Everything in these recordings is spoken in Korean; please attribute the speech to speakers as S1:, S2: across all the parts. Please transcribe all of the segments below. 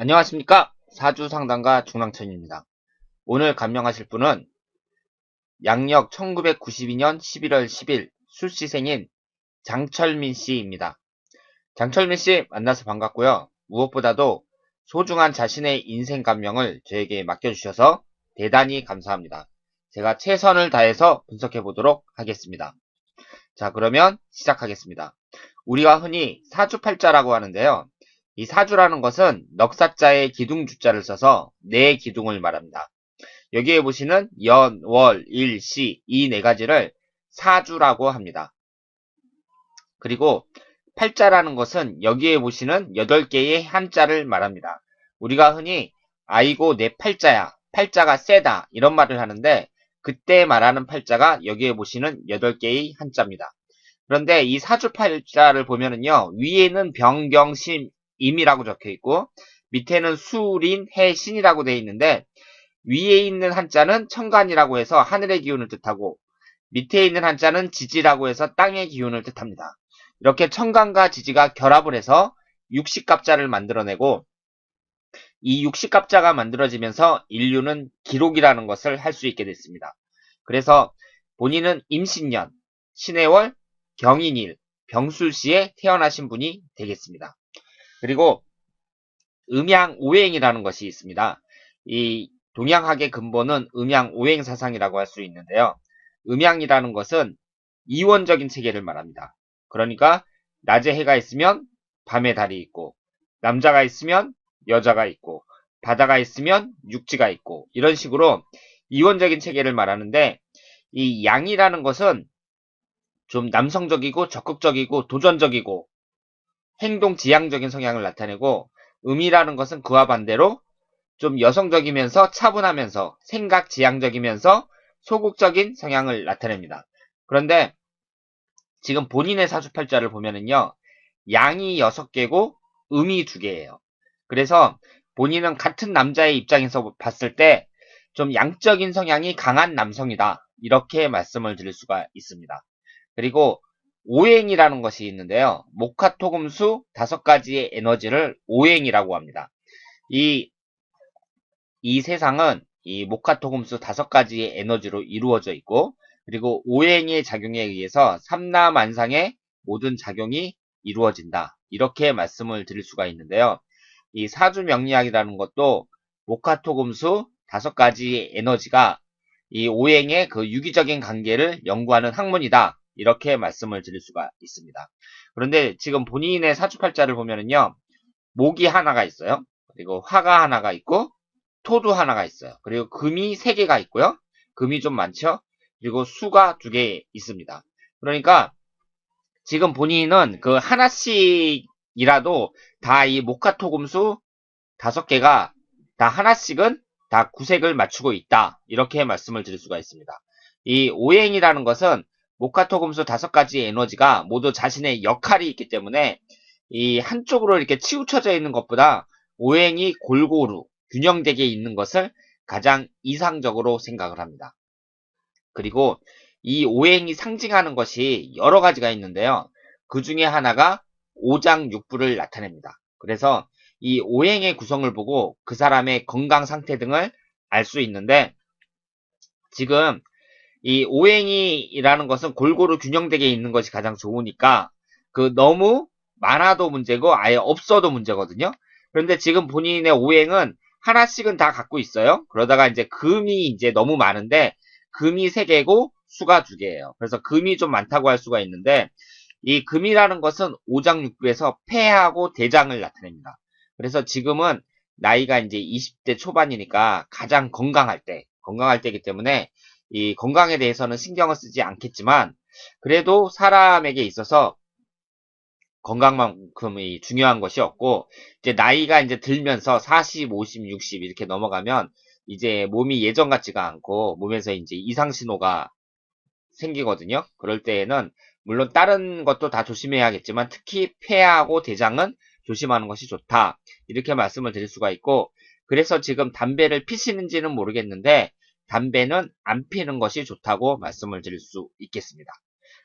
S1: 안녕하십니까? 사주상담가 중랑천입니다. 오늘 감명하실 분은 양력 1992년 11월 10일 술시생인 장철민 씨입니다. 장철민 씨 만나서 반갑고요. 무엇보다도 소중한 자신의 인생 감명을 저에게 맡겨주셔서 대단히 감사합니다. 제가 최선을 다해서 분석해 보도록 하겠습니다. 자, 그러면 시작하겠습니다. 우리가 흔히 사주팔자라고 하는데요. 이 사주라는 것은 넉사자의 기둥주자를 써서 네 기둥을 말합니다. 여기에 보시는 연, 월, 일, 시 이 네 가지를 사주라고 합니다. 그리고 팔자라는 것은 여기에 보시는 8개의 한자를 말합니다. 우리가 흔히 아이고 내 팔자야, 팔자가 세다 이런 말을 하는데 그때 말하는 팔자가 여기에 보시는 8개의 한자입니다. 그런데 이 사주팔자를 보면은요, 위에는 병경심, 임이라고 적혀 있고, 밑에는 수린, 해, 신이라고 되어 있는데, 위에 있는 한자는 천간이라고 해서 하늘의 기운을 뜻하고, 밑에 있는 한자는 지지라고 해서 땅의 기운을 뜻합니다. 이렇게 천간과 지지가 결합을 해서 육식갑자를 만들어내고, 이 육식갑자가 만들어지면서 인류는 기록이라는 것을 할 수 있게 됐습니다. 그래서 본인은 임신년, 신해월, 경인일, 병술시에 태어나신 분이 되겠습니다. 그리고 음양오행이라는 것이 있습니다. 이 동양학의 근본은 음양오행사상이라고 할 수 있는데요. 음양이라는 것은 이원적인 체계를 말합니다. 그러니까 낮에 해가 있으면 밤에 달이 있고, 남자가 있으면 여자가 있고, 바다가 있으면 육지가 있고, 이런 식으로 이원적인 체계를 말하는데, 이 양이라는 것은 좀 남성적이고 적극적이고 도전적이고 행동지향적인 성향을 나타내고, 음이라는 것은 그와 반대로 좀 여성적이면서 차분하면서 생각지향적이면서 소극적인 성향을 나타냅니다. 그런데 지금 본인의 사주팔자를 보면은요, 양이 6개고 음이 2개예요. 그래서 본인은 같은 남자의 입장에서 봤을 때 좀 양적인 성향이 강한 남성이다, 이렇게 말씀을 드릴 수가 있습니다. 그리고 오행이라는 것이 있는데요. 목화토금수 5가지의 에너지를 오행이라고 합니다. 이 세상은 이 목화토금수 5가지의 에너지로 이루어져 있고, 그리고 오행의 작용에 의해서 삼라만상의 모든 작용이 이루어진다, 이렇게 말씀을 드릴 수가 있는데요. 이 사주명리학이라는 것도 목화토금수 5가지의 에너지가 이 오행의 그 유기적인 관계를 연구하는 학문이다, 이렇게 말씀을 드릴 수가 있습니다. 그런데 지금 본인의 사주팔자를 보면은요, 목이 하나가 있어요. 그리고 화가 하나가 있고, 토도 하나가 있어요. 그리고 금이 3개가 있고요. 금이 좀 많죠? 그리고 수가 2개 있습니다. 그러니까 지금 본인은 그 하나씩이라도 다 이 목화토금수 5개가 다 하나씩은 다 구색을 맞추고 있다, 이렇게 말씀을 드릴 수가 있습니다. 이 오행이라는 것은 목화토금수 5가지의 에너지가 모두 자신의 역할이 있기 때문에 이 한쪽으로 이렇게 치우쳐져 있는 것보다 오행이 골고루 균형되게 있는 것을 가장 이상적으로 생각을 합니다. 그리고 이 오행이 상징하는 것이 여러 가지가 있는데요. 그 중에 하나가 오장육부를 나타냅니다. 그래서 이 오행의 구성을 보고 그 사람의 건강 상태 등을 알 수 있는데, 지금 이 오행이라는 것은 골고루 균형되게 있는 것이 가장 좋으니까 그 너무 많아도 문제고 아예 없어도 문제거든요. 그런데 지금 본인의 오행은 하나씩은 다 갖고 있어요. 그러다가 이제 금이 이제 너무 많은데 금이 3개고 수가 2개예요. 그래서 금이 좀 많다고 할 수가 있는데, 이 금이라는 것은 오장육부에서 폐하고 대장을 나타냅니다. 그래서 지금은 나이가 이제 20대 초반이니까 가장 건강할 때이기 때문에 이 건강에 대해서는 신경을 쓰지 않겠지만, 그래도 사람에게 있어서 건강만큼이 중요한 것이 없고, 이제 나이가 이제 들면서 40, 50, 60 이렇게 넘어가면 이제 몸이 예전 같지가 않고 몸에서 이제 이상 신호가 생기거든요. 그럴 때에는 물론 다른 것도 다 조심해야겠지만 특히 폐하고 대장은 조심하는 것이 좋다, 이렇게 말씀을 드릴 수가 있고, 그래서 지금 담배를 피시는지는 모르겠는데 담배는 안 피는 것이 좋다고 말씀을 드릴 수 있겠습니다.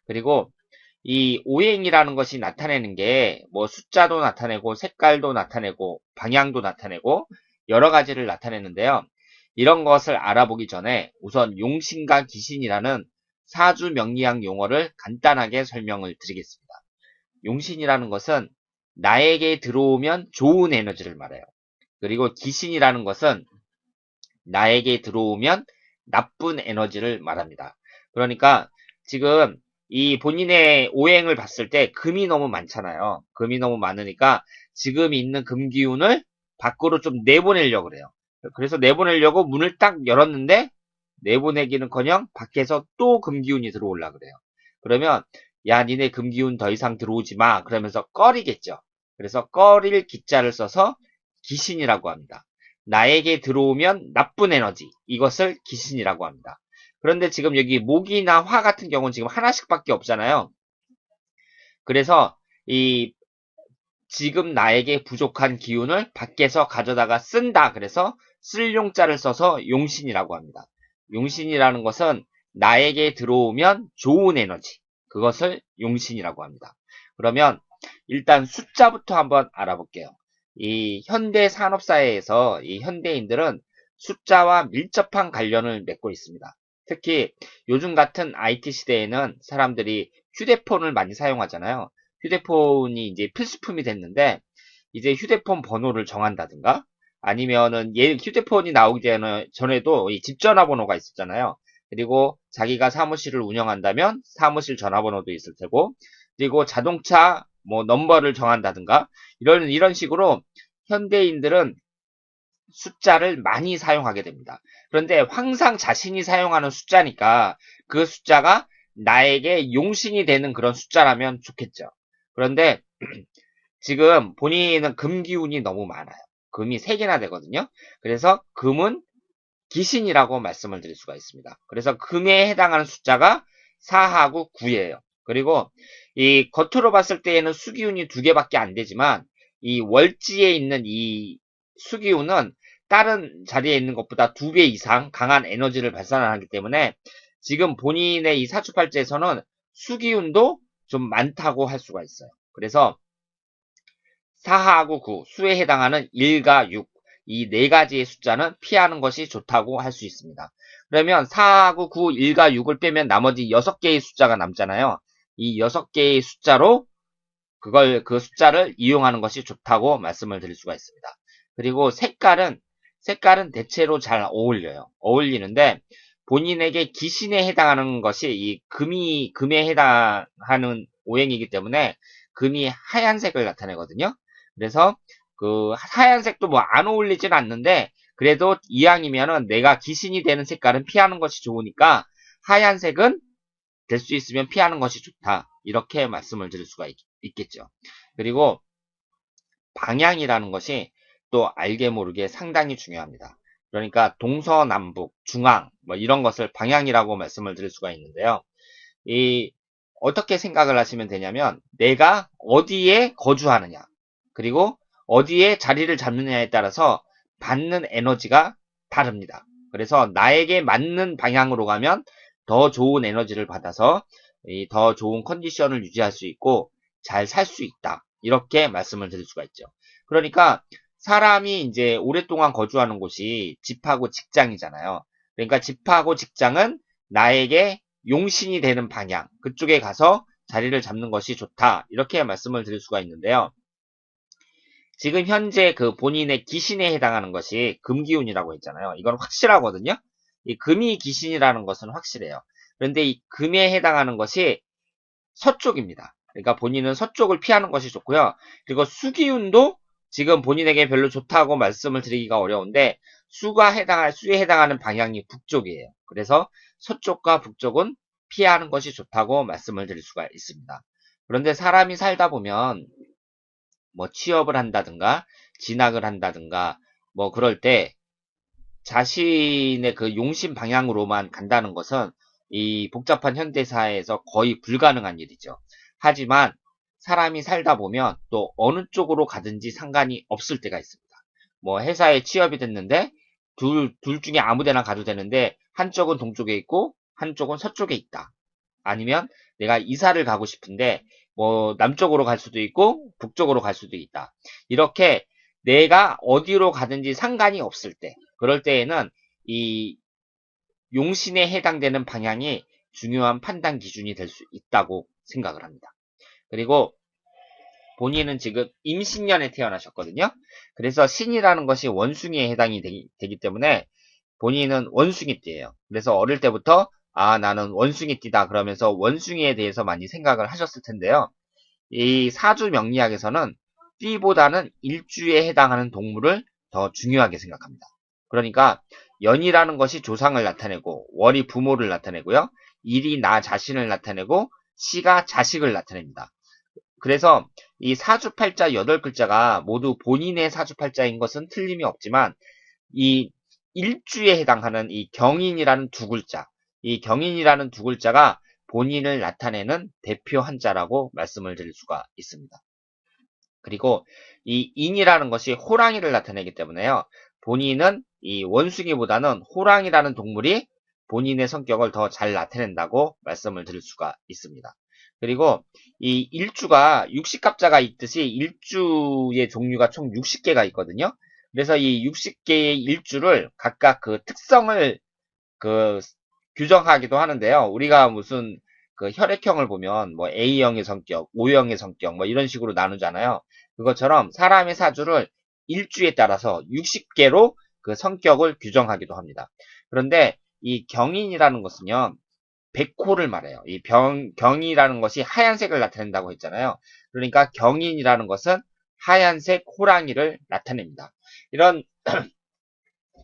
S1: 그리고 이 오행이라는 것이 나타내는 게 뭐 숫자도 나타내고 색깔도 나타내고 방향도 나타내고 여러 가지를 나타내는데요. 이런 것을 알아보기 전에 우선 용신과 기신이라는 사주 명리학 용어를 간단하게 설명을 드리겠습니다. 용신이라는 것은 나에게 들어오면 좋은 에너지를 말해요. 그리고 기신이라는 것은 나에게 들어오면 나쁜 에너지를 말합니다. 그러니까 지금 이 본인의 오행을 봤을 때 금이 너무 많잖아요. 금이 너무 많으니까 지금 있는 금 기운을 밖으로 좀 내보내려고 그래요. 그래서 내보내려고 문을 딱 열었는데 내보내기는커녕 밖에서 또 금 기운이 들어올라 그래요. 그러면 야 니네 금 기운 더 이상 들어오지 마 그러면서 꺼리겠죠. 그래서 꺼릴 기자를 써서 기신이라고 합니다. 나에게 들어오면 나쁜 에너지 이것을 기신이라고 합니다. 그런데 지금 여기 목이나 화 같은 경우는 지금 하나씩밖에 없잖아요. 그래서 이 지금 나에게 부족한 기운을 밖에서 가져다가 쓴다. 그래서 쓸 용자를 써서 용신이라고 합니다. 용신이라는 것은 나에게 들어오면 좋은 에너지 그것을 용신이라고 합니다. 그러면 일단 숫자부터 한번 알아볼게요. 이 현대 산업사회에서 이 현대인들은 숫자와 밀접한 관련을 맺고 있습니다. 특히 요즘 같은 IT 시대에는 사람들이 휴대폰을 많이 사용하잖아요. 휴대폰이 이제 필수품이 됐는데 이제 휴대폰 번호를 정한다든가 아니면은 휴대폰이 나오기 전에도 이 집 전화번호가 있었잖아요. 그리고 자기가 사무실을 운영한다면 사무실 전화번호도 있을 테고 그리고 자동차 뭐 넘버를 정한다든가 이런 식으로 현대인들은 숫자를 많이 사용하게 됩니다. 그런데 항상 자신이 사용하는 숫자니까 그 숫자가 나에게 용신이 되는 그런 숫자라면 좋겠죠. 그런데 지금 본인은 금 기운이 너무 많아요. 금이 3개나 되거든요. 그래서 금은 기신이라고 말씀을 드릴 수가 있습니다. 그래서 금에 해당하는 숫자가 4하고 9예요. 그리고 이 겉으로 봤을 때에는 수기운이 2개밖에 안 되지만 이 월지에 있는 이 수기운은 다른 자리에 있는 것보다 2배 이상 강한 에너지를 발산하기 때문에 지금 본인의 이 사주팔자에서는 수기운도 좀 많다고 할 수가 있어요. 그래서 4하고 9, 수에 해당하는 1과 6, 이 네 가지의 숫자는 피하는 것이 좋다고 할 수 있습니다. 그러면 4하고 9, 1과 6을 빼면 나머지 6개의 숫자가 남잖아요. 이 6개의 숫자로 그 숫자를 이용하는 것이 좋다고 말씀을 드릴 수가 있습니다. 그리고 색깔은 대체로 잘 어울려요. 어울리는데 본인에게 기신에 해당하는 것이 이 금에 해당하는 오행이기 때문에 금이 하얀색을 나타내거든요. 그래서 그 하얀색도 뭐 안 어울리진 않는데 그래도 이왕이면은 내가 기신이 되는 색깔은 피하는 것이 좋으니까 하얀색은 될 수 있으면 피하는 것이 좋다. 이렇게 말씀을 드릴 수가 있겠죠. 그리고 방향이라는 것이 또 알게 모르게 상당히 중요합니다. 그러니까 동서남북, 중앙 뭐 이런 것을 방향이라고 말씀을 드릴 수가 있는데요. 이 어떻게 생각을 하시면 되냐면 내가 어디에 거주하느냐 그리고 어디에 자리를 잡느냐에 따라서 받는 에너지가 다릅니다. 그래서 나에게 맞는 방향으로 가면 더 좋은 에너지를 받아서 더 좋은 컨디션을 유지할 수 있고 잘 살 수 있다. 이렇게 말씀을 드릴 수가 있죠. 그러니까 사람이 이제 오랫동안 거주하는 곳이 집하고 직장이잖아요. 그러니까 집하고 직장은 나에게 용신이 되는 방향, 그쪽에 가서 자리를 잡는 것이 좋다. 이렇게 말씀을 드릴 수가 있는데요. 지금 현재 그 본인의 기신에 해당하는 것이 금기운이라고 했잖아요. 이건 확실하거든요. 이 금이 기신이라는 것은 확실해요. 그런데 이 금에 해당하는 것이 서쪽입니다. 그러니까 본인은 서쪽을 피하는 것이 좋고요. 그리고 수기운도 지금 본인에게 별로 좋다고 말씀을 드리기가 어려운데 수에 해당하는 방향이 북쪽이에요. 그래서 서쪽과 북쪽은 피하는 것이 좋다고 말씀을 드릴 수가 있습니다. 그런데 사람이 살다 보면 뭐 취업을 한다든가 진학을 한다든가 뭐 그럴 때 자신의 그 용신 방향으로만 간다는 것은 이 복잡한 현대사회에서 거의 불가능한 일이죠. 하지만 사람이 살다 보면 또 어느 쪽으로 가든지 상관이 없을 때가 있습니다. 뭐 회사에 취업이 됐는데 둘 중에 아무 데나 가도 되는데 한쪽은 동쪽에 있고 한쪽은 서쪽에 있다. 아니면 내가 이사를 가고 싶은데 뭐 남쪽으로 갈 수도 있고 북쪽으로 갈 수도 있다. 이렇게 내가 어디로 가든지 상관이 없을 때, 그럴 때에는 이 용신에 해당되는 방향이 중요한 판단 기준이 될 수 있다고 생각을 합니다. 그리고 본인은 지금 임신년에 태어나셨거든요. 그래서 신이라는 것이 원숭이에 해당이 되기 때문에 본인은 원숭이띠예요. 그래서 어릴 때부터 나는 원숭이띠다 그러면서 원숭이에 대해서 많이 생각을 하셨을 텐데요. 이 사주 명리학에서는 띠보다는 일주에 해당하는 동물을 더 중요하게 생각합니다. 그러니까 연이라는 것이 조상을 나타내고 월이 부모를 나타내고요. 일이 나 자신을 나타내고 시가 자식을 나타냅니다. 그래서 이 사주팔자 8글자가 모두 본인의 사주팔자인 것은 틀림이 없지만 이 일주에 해당하는 이 경인이라는 두 글자, 이 경인이라는 두 글자가 본인을 나타내는 대표 한자라고 말씀을 드릴 수가 있습니다. 그리고 이 인이라는 것이 호랑이를 나타내기 때문에요. 본인은 이 원숭이보다는 호랑이라는 동물이 본인의 성격을 더 잘 나타낸다고 말씀을 드릴 수가 있습니다. 그리고 이 일주가 60갑자가 있듯이 일주의 종류가 총 60개가 있거든요. 그래서 이 60개의 일주를 각각 그 특성을 그 규정하기도 하는데요. 우리가 무슨 그 혈액형을 보면 뭐 A형의 성격, O형의 성격 뭐 이런 식으로 나누잖아요. 그것처럼 사람의 사주를 일주에 따라서 60개로 그 성격을 규정하기도 합니다. 그런데 이 경인이라는 것은요. 백호를 말해요. 이 경이라는 것이 하얀색을 나타낸다고 했잖아요. 그러니까 경인이라는 것은 하얀색 호랑이를 나타냅니다. 이런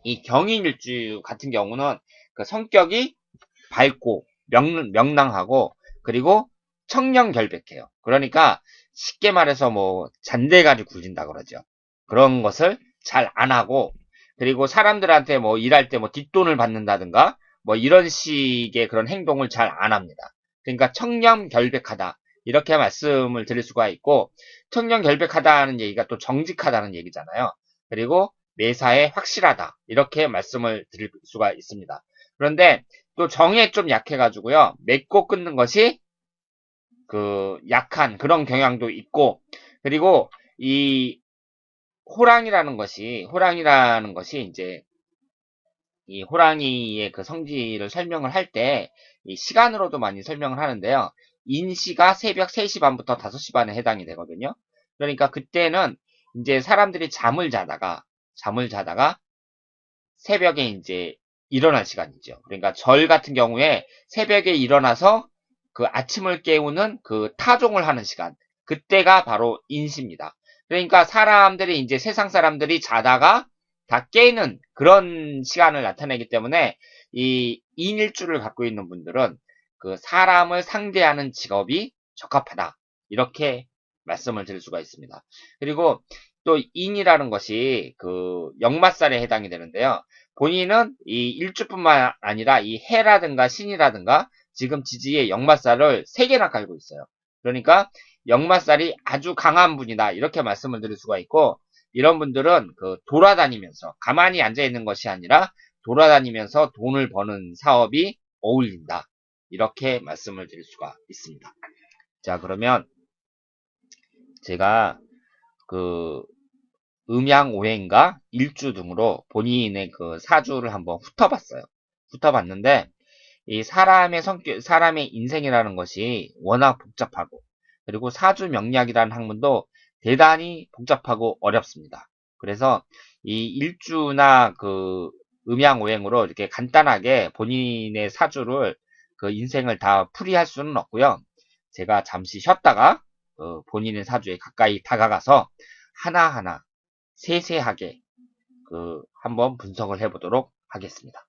S1: 이 경인일주 같은 경우는 그 성격이 밝고 명랑하고 그리고 청렴결백해요. 그러니까 쉽게 말해서 뭐 잔대가리 굴린다 그러죠. 그런 것을 잘 안 하고 그리고 사람들한테 뭐 일할 때 뭐 뒷돈을 받는다든가 뭐 이런 식의 그런 행동을 잘 안 합니다. 그러니까 청렴결백하다 이렇게 말씀을 드릴 수가 있고 청렴결백하다는 얘기가 또 정직하다는 얘기잖아요. 그리고 매사에 확실하다 이렇게 말씀을 드릴 수가 있습니다. 그런데 또 정에 좀 약해가지고요. 맺고 끊는 것이 그 약한 그런 경향도 있고 그리고 이 호랑이라는 것이 이제 이 호랑이의 그 성질을 설명을 할 때 이 시간으로도 많이 설명을 하는데요. 인시가 새벽 3시 반부터 5시 반에 해당이 되거든요. 그러니까 그때는 이제 사람들이 잠을 자다가 새벽에 이제 일어날 시간이죠. 그러니까 절 같은 경우에 새벽에 일어나서 그 아침을 깨우는 그 타종을 하는 시간. 그때가 바로 인시입니다. 그러니까 사람들이 이제 세상 사람들이 자다가 다 깨는 그런 시간을 나타내기 때문에 이 인일주를 갖고 있는 분들은 그 사람을 상대하는 직업이 적합하다. 이렇게 말씀을 드릴 수가 있습니다. 그리고 또 인이라는 것이 그 역마살에 해당이 되는데요. 본인은 이 일주뿐만 아니라 이 해라든가 신이라든가 지금 지지에 역마살을 3개나 깔고 있어요. 그러니까 역마살이 아주 강한 분이다. 이렇게 말씀을 드릴 수가 있고 이런 분들은 그 돌아다니면서 가만히 앉아 있는 것이 아니라 돌아다니면서 돈을 버는 사업이 어울린다. 이렇게 말씀을 드릴 수가 있습니다. 자, 그러면 제가 그 음양오행과 일주 등으로 본인의 그 사주를 한번 훑어봤어요. 훑어봤는데 이 사람의 성격, 사람의 인생이라는 것이 워낙 복잡하고 그리고 사주 명리학이라는 학문도 대단히 복잡하고 어렵습니다. 그래서 이 일주나 그 음양오행으로 이렇게 간단하게 본인의 사주를 그 인생을 다 풀이할 수는 없고요. 제가 잠시 쉬었다가 본인의 사주에 가까이 다가가서 하나하나 세세하게 한번 분석을 해보도록 하겠습니다.